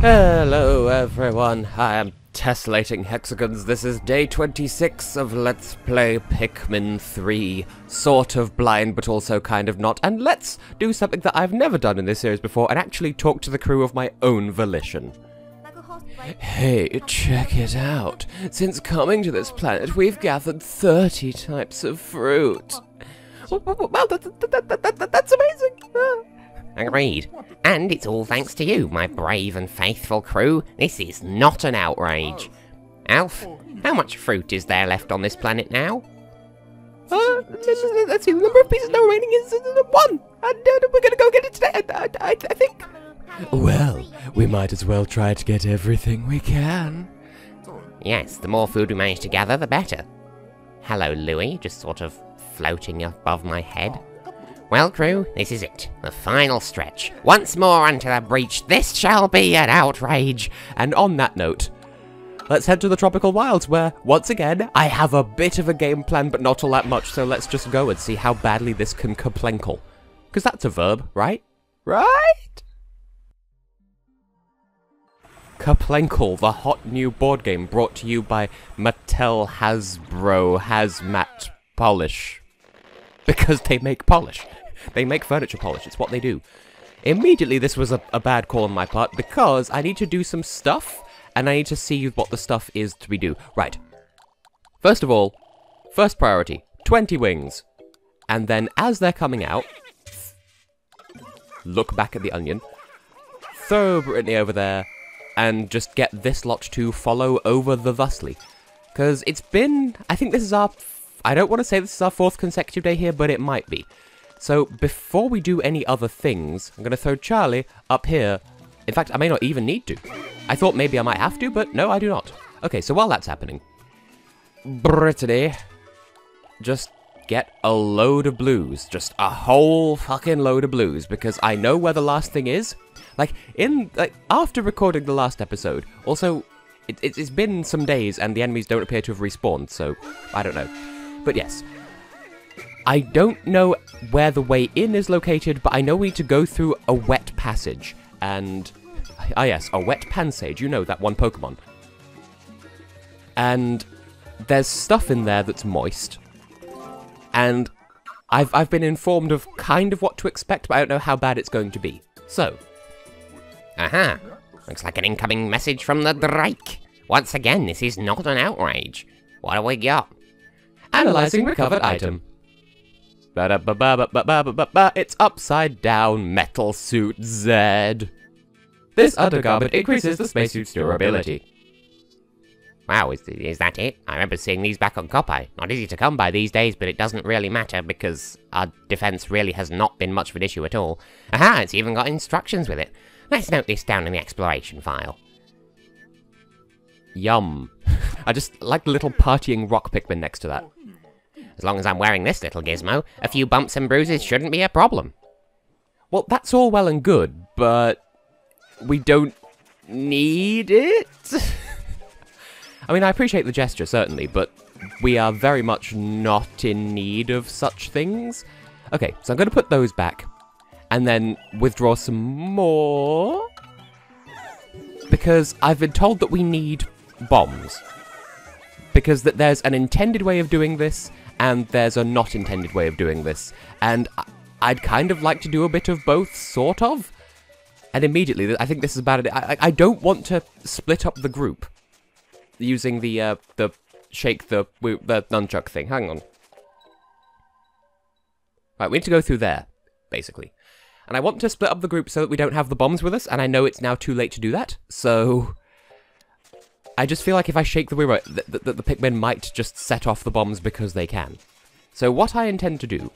Hello everyone, I am Tessellating Hexagons. This is day 26 of Let's Play Pikmin 3. Sort of blind, but also kind of not. And let's do something that I've never done in this series before and actually talk to the crew of my own volition. Hey, check it out. Since coming to this planet, we've gathered 30 types of fruit. Well, that's amazing. Agreed. And it's all thanks to you, my brave and faithful crew. This is not an outrage. Alf, how much fruit is there left on this planet now? Let's see, the number of pieces now remaining is 1. And we're gonna go get it today, I think. Well, we might as well try to get everything we can. Yes, the more food we manage to gather, the better. Hello, Louis, just sort of floating above my head. Well, crew, this is it. The final stretch. Once more unto the breach. This shall be an outrage. And on that note, let's head to the tropical wilds where, once again, I have a bit of a game plan, but not all that much, so let's just go and see how badly this can kaplenkle. Because that's a verb, right? Right? Kaplenkle, the hot new board game brought to you by Mattel Hasbro Hazmat Polish. Because they make polish. They make furniture polish, it's what they do. Immediately this was a bad call on my part because I need to do some stuff and I need to see what the stuff is to be do. Right. First of all, first priority, 20 wings. And then as they're coming out, look back at the onion, throw Brittany over there, and just get this lot to follow over the thusly. Because it's been, I think this is our, I don't want to say this is our 4th consecutive day here, but it might be. So before we do any other things, I'm going to throw Charlie up here. In fact, I may not even need to. I thought maybe I might have to, but no, I do not. Okay, so while that's happening, Brittany, just get a load of blues. Just a whole fucking load of blues, because I know where the last thing is. Like, after recording the last episode, also, it's been some days and the enemies don't appear to have respawned, so I don't know. But yes, I don't know where the way in is located, but I know we need to go through a wet passage. And, yes, a wet pansage, you know, that one Pokemon. And there's stuff in there that's moist. And I've been informed of kind of what to expect, but I don't know how bad it's going to be. So. Aha. Looks like an incoming message from the Drake. Once again, this is not an outrage. What have we got? Analyzing recovered item. It's upside down metal suit Z. This undergarment increases the spacesuit's durability. Wow, is that it? I remember seeing these back on Kopai. Not easy to come by these days, but it doesn't really matter because our defense really has not been much of an issue at all. Aha, it's even got instructions with it. Let's note this down in the exploration file. Yum. I just like the little partying rock Pikmin next to that. As long as I'm wearing this little gizmo, a few bumps and bruises shouldn't be a problem. Well, that's all well and good, but we don't need it? I mean, I appreciate the gesture, certainly, but we are very much not in need of such things. Okay, so I'm going to put those back, and then withdraw some more, because I've been told that we need bombs. Because there's an intended way of doing this, and there's a not intended way of doing this. And I'd kind of like to do a bit of both, sort of. And immediately, I think this is about it. I don't want to split up the group using the shake the nunchuck thing. Hang on. Right, we need to go through there, basically. And I want to split up the group so that we don't have the bombs with us, and I know it's now too late to do that, so I just feel like if I shake the wheel, the Pikmin might just set off the bombs because they can. So what I intend to do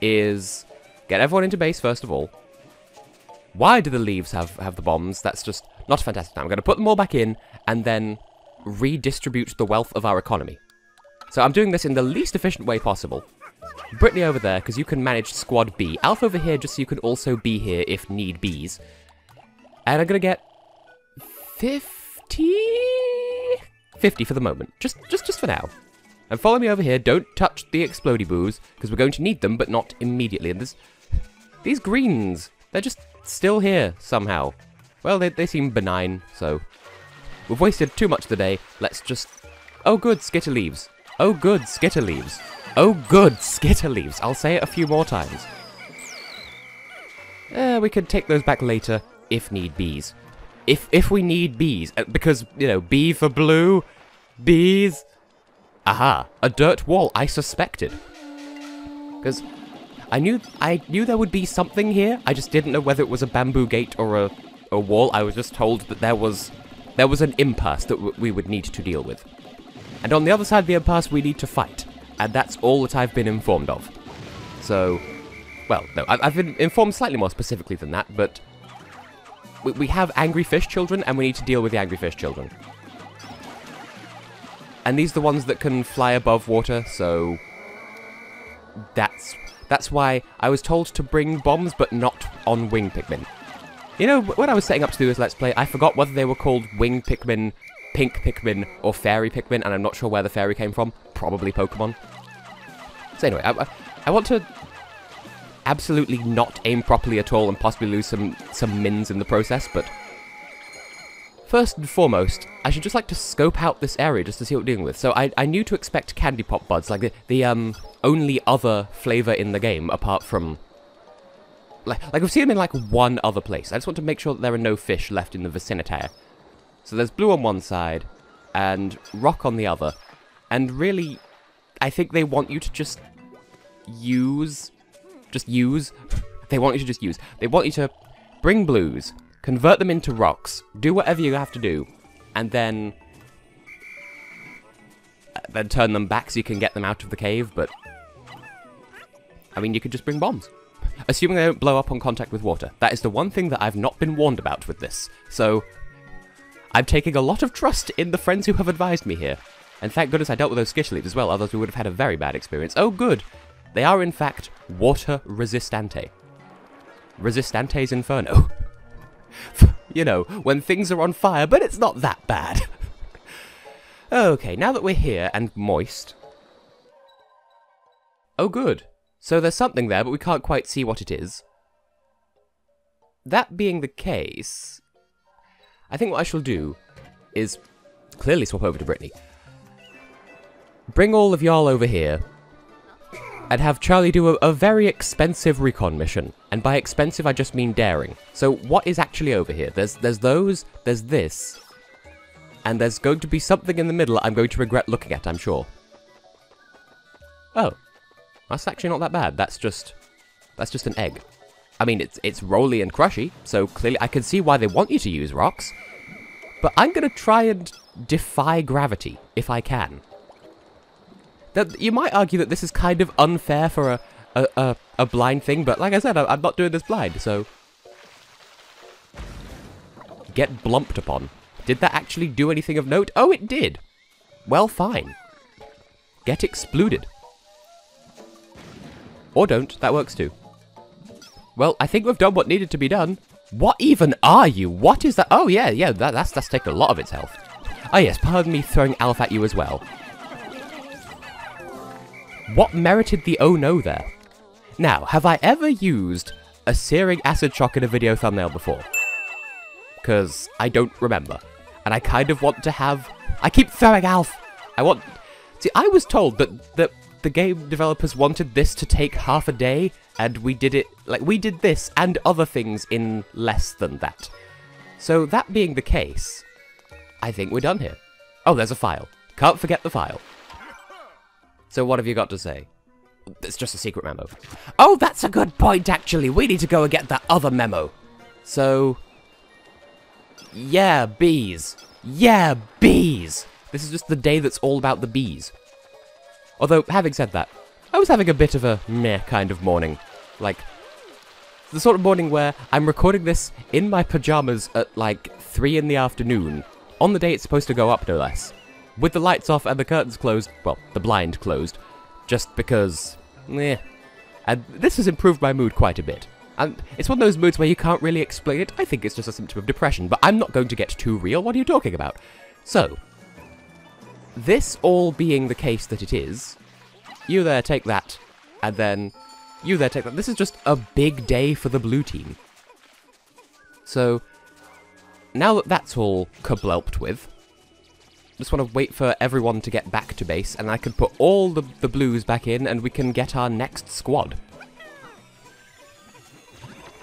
is get everyone into base first of all. Why do the leaves have the bombs? That's just not fantastic. Now I'm going to put them all back in and then redistribute the wealth of our economy. So I'm doing this in the least efficient way possible. Brittany over there, because you can manage Squad B. Alf over here, just so you can also be here if need be's. And I'm going to get 50 for the moment. Just for now. And follow me over here. Don't touch the explodey boos, because we're going to need them, but not immediately. And these greens, they're just still here somehow. well, they seem benign, so... We've wasted too much of the day, let's just... Oh good, skitter leaves. Oh good, skitter leaves. Oh good, skitter leaves. I'll say it a few more times. We could take those back later, if need bees. If we need bees, because, you know, bee for blue, bees... Aha, a dirt wall, I suspected. Because I knew there would be something here, I just didn't know whether it was a bamboo gate or a wall. I was just told that there was an impasse that we would need to deal with. And on the other side of the impasse, we need to fight. And that's all that I've been informed of. So, well, no, I've been informed slightly more specifically than that, but... We have angry fish children, and we need to deal with the angry fish children. And these are the ones that can fly above water, so... That's why I was told to bring bombs, but not on wing Pikmin. You know, when I was setting up to do this Let's Play, I forgot whether they were called wing Pikmin, pink Pikmin, or fairy Pikmin, and I'm not sure where the fairy came from. Probably Pokemon. So anyway, I want to absolutely not aim properly at all and possibly lose some mins in the process, but... First and foremost, I should just like to scope out this area just to see what we're dealing with. So I knew to expect candy pop buds, like the only other flavour in the game, apart from... Like we've seen them in like one other place. I just want to make sure that there are no fish left in the vicinity. So there's blue on one side, and rock on the other. And really, I think they want you to just use. They want you to just use. They want you to bring blues, convert them into rocks, do whatever you have to do, and then turn them back so you can get them out of the cave, but... I mean, you could just bring bombs. Assuming they don't blow up on contact with water. That is the one thing that I've not been warned about with this. So, I'm taking a lot of trust in the friends who have advised me here. And thank goodness I dealt with those skish leaves as well, otherwise we would have had a very bad experience. Oh, good! They are, in fact, water resistante. Resistante's Inferno. You know, when things are on fire, but it's not that bad. Okay, now that we're here and moist... Oh, good. So there's something there, but we can't quite see what it is. That being the case, I think what I shall do is clearly swap over to Brittany. Bring all of y'all over here, and have Charlie do a very expensive recon mission. And by expensive, I just mean daring. So what is actually over here? There's those, there's this, and there's going to be something in the middle I'm going to regret looking at, I'm sure. Oh. That's actually not that bad. That's just an egg. I mean, it's rolly and crushy, so clearly I can see why they want you to use rocks. But I'm gonna try and defy gravity, if I can. You might argue that this is kind of unfair for a blind thing, but like I said, I'm not doing this blind, so... Get blumped upon. Did that actually do anything of note? Oh, it did! Well, fine. Get exploded. Or don't, that works too. Well, I think we've done what needed to be done. What even are you? What is that? Oh, yeah, that's taken a lot of its health. Oh yes, pardon me throwing Alf at you as well. What merited the oh no there? Now, have I ever used a searing acid shock in a video thumbnail before? Because I don't remember. And I kind of want to have... I keep throwing Alf! See, I was told that the game developers wanted this to take half a day, and we did it, like, we did this and other things in less than that. So that being the case, I think we're done here. Oh, there's a file. Can't forget the file. So what have you got to say? It's just a secret memo. Oh, that's a good point, actually. We need to go and get that other memo. So, yeah, bees. Yeah, bees. This is just the day that's all about the bees. Although, having said that, I was having a bit of a meh kind of morning. Like, the sort of morning where I'm recording this in my pajamas at, like, 3 in the afternoon, on the day it's supposed to go up, no less. With the lights off and the curtains closed, well, the blind closed, just because, meh. And this has improved my mood quite a bit. And it's one of those moods where you can't really explain it. I think it's just a symptom of depression, but I'm not going to get too real. What are you talking about? So... this all being the case that it is, you there take that, and then you there take that. This is just a big day for the blue team. So, now that that's all kablelped with, just want to wait for everyone to get back to base, and I can put all the blues back in, and we can get our next squad.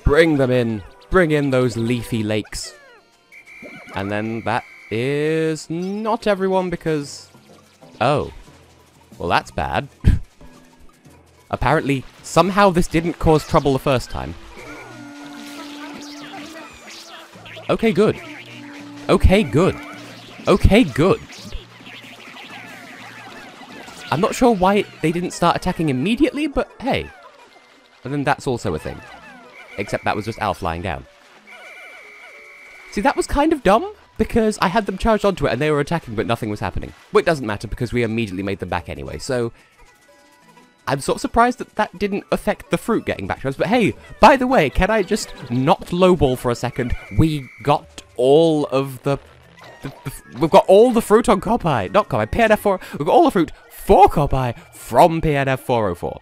Bring them in. Bring in those leafy lakes. And then that is not everyone because... Oh. Well, that's bad. Apparently, somehow this didn't cause trouble the first time. Okay, good. Okay, good. Okay, good. I'm not sure why they didn't start attacking immediately, but hey. And then that's also a thing. Except that was just Alf lying down. See, that was kind of dumb, because I had them charged onto it and they were attacking, but nothing was happening. But it doesn't matter, because we immediately made them back anyway, so... I'm sort of surprised that that didn't affect the fruit getting back to us, but hey, by the way, can I just not lowball for a second? We got all of the... we've got all the fruit on Copeye, not Copeye, PNF4, we've got all the fruit for Copeye from PNF404.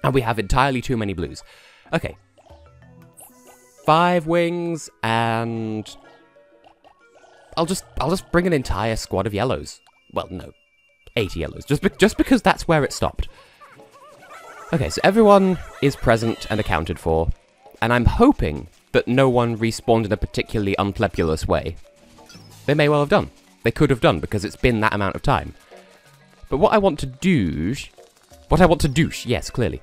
And we have entirely too many blues. Okay. 5 wings, and... I'll just bring an entire squad of yellows. Well, no. 80 yellows, just because that's where it stopped. Okay, so everyone is present and accounted for, and I'm hoping that no one respawned in a particularly unplebulous way. They may well have done. They could have done, because it's been that amount of time. But what I want to do... yes, clearly,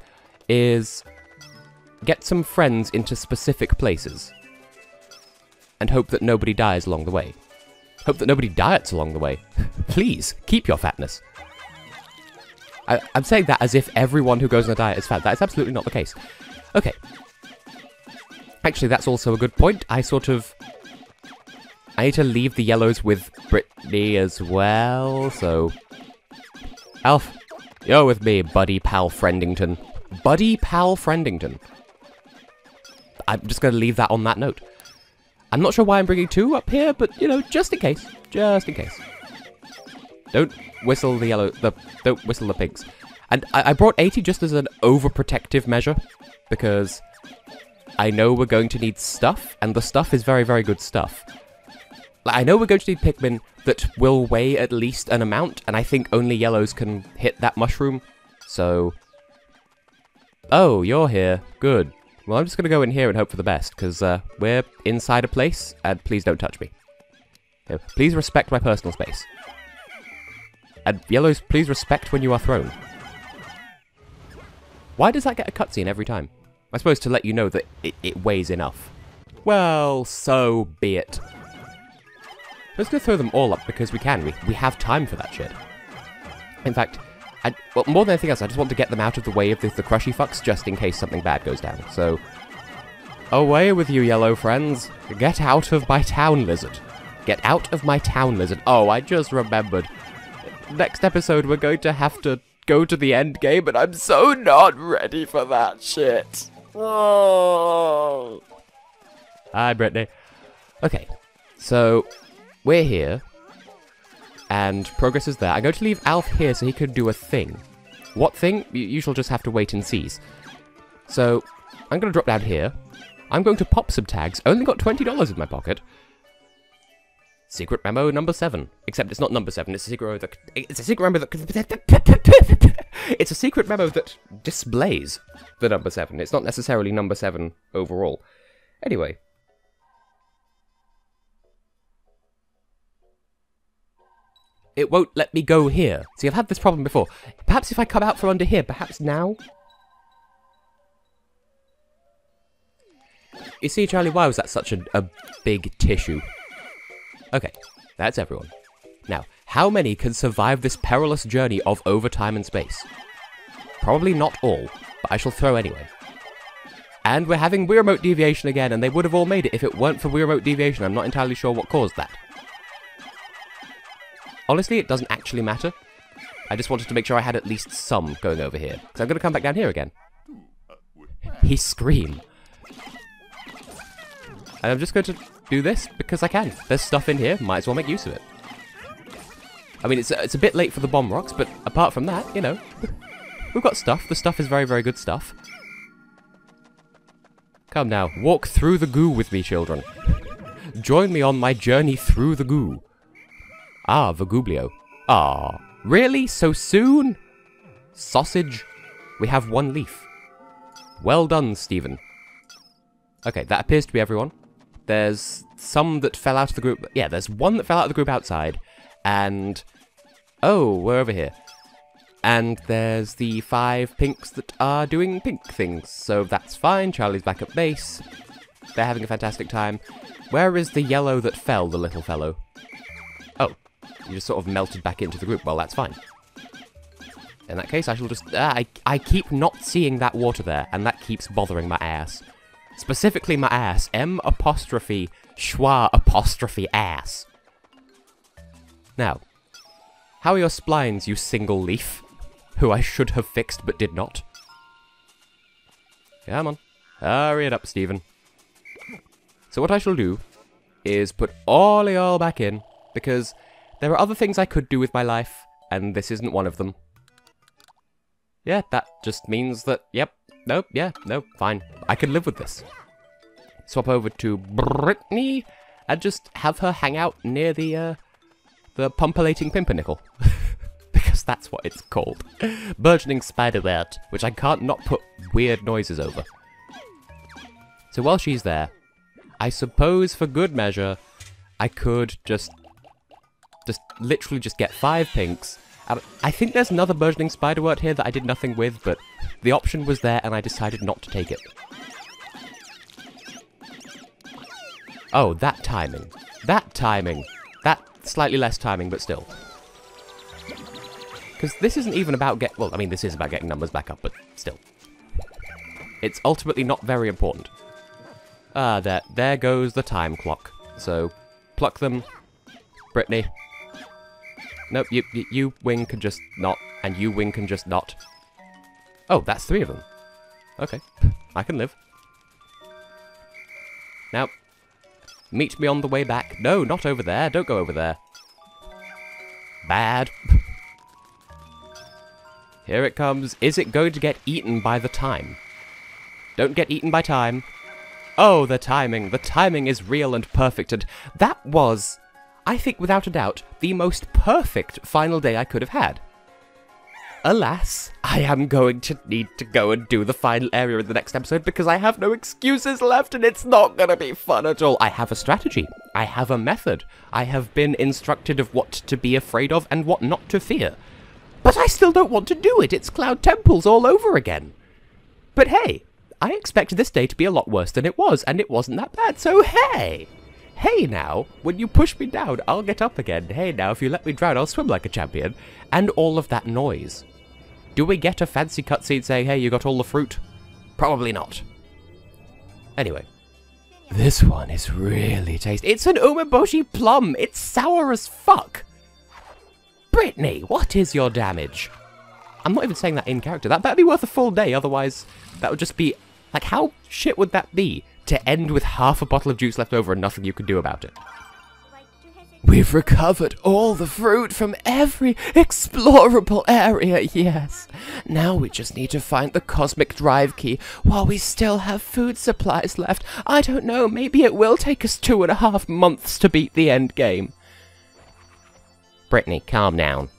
is get some friends into specific places. And hope that nobody dies along the way. Hope that nobody diets along the way. Please, keep your fatness. I'm saying that as if everyone who goes on a diet is fat. That is absolutely not the case. Okay. Actually, that's also a good point. I need to leave the yellows with Brittany as well, so... Alf, you're with me, Buddy Pal Friendington. Buddy Pal Friendington. I'm just going to leave that on that note. I'm not sure why I'm bringing 2 up here, but, you know, just in case. Just in case. Don't whistle the yellow... Don't whistle the pigs. And I brought 80 just as an overprotective measure, because I know we're going to need stuff, and the stuff is very, very good stuff. I know we're going to need Pikmin that will weigh at least an amount, and I think only yellows can hit that mushroom, so... Oh, you're here. Good. Well, I'm just going to go in here and hope for the best, because we're inside a place, and please don't touch me. Okay, please respect my personal space. And yellows, please respect when you are thrown. Why does that get a cutscene every time? I suppose to let you know that it weighs enough. Well, so be it. Let's go throw them all up because we can. We have time for that shit. In fact, well, more than anything else, I just want to get them out of the way of the crushy fucks just in case something bad goes down. So, away with you, yellow friends. Get out of my town, lizard. Get out of my town, lizard. Oh, I just remembered. Next episode, we're going to have to go to the end game, and I'm so not ready for that shit. Oh. Hi, Brittany. Okay, so we're here, and progress is there. I'm going to leave Alf here so he can do a thing. What thing? You shall just have to wait and seize. So, I'm going to drop down here. I'm going to pop some tags. Only got $20 in my pocket. Secret memo number 7. Except it's not number 7, it's a secret memo that... It's a secret memo that... It's a secret memo that displays the number 7. It's not necessarily number 7 overall. Anyway. It won't let me go here. See, I've had this problem before. Perhaps if I come out from under here, perhaps now? You see, Charlie, why was that such a big tissue? Okay, that's everyone. Now, how many can survive this perilous journey of over time and space? Probably not all, but I shall throw anyway. And we're having Wii Remote deviation again, and they would have all made it if it weren't for Wii Remote deviation. I'm not entirely sure what caused that. Honestly, it doesn't actually matter. I just wanted to make sure I had at least some going over here. Because I'm going to come back down here again. He screamed. And I'm just going to do this because I can. There's stuff in here, might as well make use of it. I mean, it's a bit late for the bomb rocks, but apart from that, you know, we've got stuff. The stuff is very, very good stuff. Come now, walk through the goo with me, children. Join me on my journey through the goo. Ah, Vagublio. Ah, really? So soon? Sausage? We have 1 leaf. Well done, Stephen. Okay, that appears to be everyone. There's some that fell out of the group. Yeah, there's 1 that fell out of the group outside. And... oh, we're over here. And there's the 5 pinks that are doing pink things. So that's fine. Charlie's back at base. They're having a fantastic time. Where is the yellow that fell, the little fellow? Oh, you just sort of melted back into the group. Well, that's fine. In that case, I shall just... I keep not seeing that water there, and that keeps bothering my ass. Specifically my ass. M''schwa''ass. Now, how are your splines, you single leaf? Who I should have fixed but did not. Come on. Hurry it up, Stephen. So what I shall do is put all y'all back in, because there are other things I could do with my life, and this isn't one of them. Yeah, that just means that, yep, nope, yeah, nope, fine. I can live with this. Swap over to Brittany, and just have her hang out near the Pumpulating Pimpernickel. Because that's what it's called. Burgeoning Spiderwort, which I can't not put weird noises over. So while she's there, I suppose for good measure, I could just literally just get 5 pinks. And I think there's another burgeoning spiderwort here that I did nothing with, but the option was there and I decided not to take it. Oh, that timing. That timing. That slightly less timing, but still. Because this isn't even about well, I mean, this is about getting numbers back up, but still. It's ultimately not very important. Ah, there goes the time clock. So, pluck them. Brittany. Nope, you wing can just not, and you wing can just not. Oh, that's 3 of them. Okay, I can live. Now, meet me on the way back. No, not over there. Don't go over there. Bad. Here it comes. Is it going to get eaten by the time? Don't get eaten by time. Oh, the timing. The timing is real and perfect, and that was, I think without a doubt, the most perfect final day I could have had. Alas, I am going to need to go and do the final area in the next episode because I have no excuses left and it's not going to be fun at all. I have a strategy. I have a method. I have been instructed of what to be afraid of and what not to fear. But I still don't want to do it. It's Cloud Temples all over again. But hey, I expected this day to be a lot worse than it was, and it wasn't that bad, so hey! Hey now, when you push me down, I'll get up again. Hey now, if you let me drown, I'll swim like a champion. And all of that noise. Do we get a fancy cutscene saying, hey, you got all the fruit? Probably not. Anyway. This one is really tasty. It's an umeboshi plum! It's sour as fuck! Brittany, what is your damage? I'm not even saying that in character. That'd be worth a full day, otherwise that would just be... like, how shit would that be? To end with half a bottle of juice left over and nothing you could do about it. We've recovered all the fruit from every explorable area, yes. Now we just need to find the cosmic drive key while we still have food supplies left. I don't know, maybe it will take us 2.5 months to beat the end game. Brittany, calm down.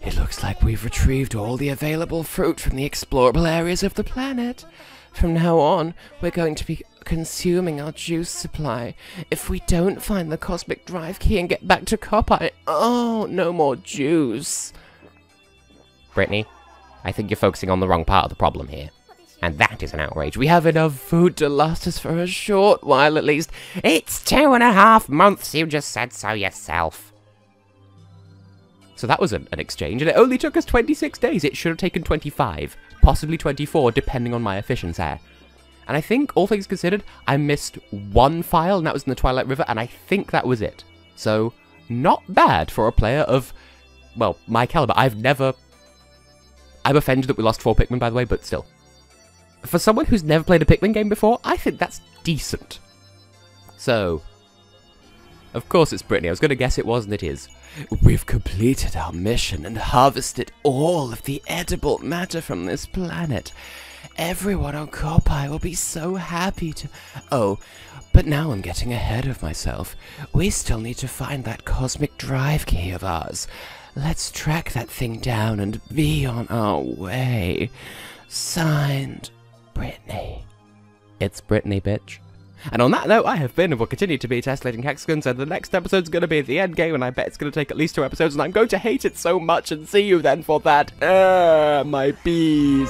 It looks like we've retrieved all the available fruit from the explorable areas of the planet. From now on, we're going to be consuming our juice supply. If we don't find the cosmic drive key and get back to Coppi, oh, no more juice. Brittany, I think you're focusing on the wrong part of the problem here. And that is an outrage. We have enough food to last us for a short while at least. It's 2.5 months, you just said so yourself. So that was an exchange, and it only took us 26 days. It should have taken 25, possibly 24, depending on my efficiency. And I think, all things considered, I missed 1 file, and that was in the Twilight River, and I think that was it. So, not bad for a player of, well, my caliber. I'm offended that we lost 4 Pikmin, by the way, but still. For someone who's never played a Pikmin game before, I think that's decent. So, of course it's Brittany. I was going to guess it was, and it is. We've completed our mission and harvested all of the edible matter from this planet. Everyone on Kopai will be so happy to... Oh, but now I'm getting ahead of myself. We still need to find that cosmic drive key of ours. Let's track that thing down and be on our way. Signed, Brittany. It's Brittany, bitch. And on that note, I have been and will continue to be Tessellating Hexagons, and the next episode's going to be the end game, and I bet it's going to take at least 2 episodes, and I'm going to hate it so much, and see you then for that. My bees.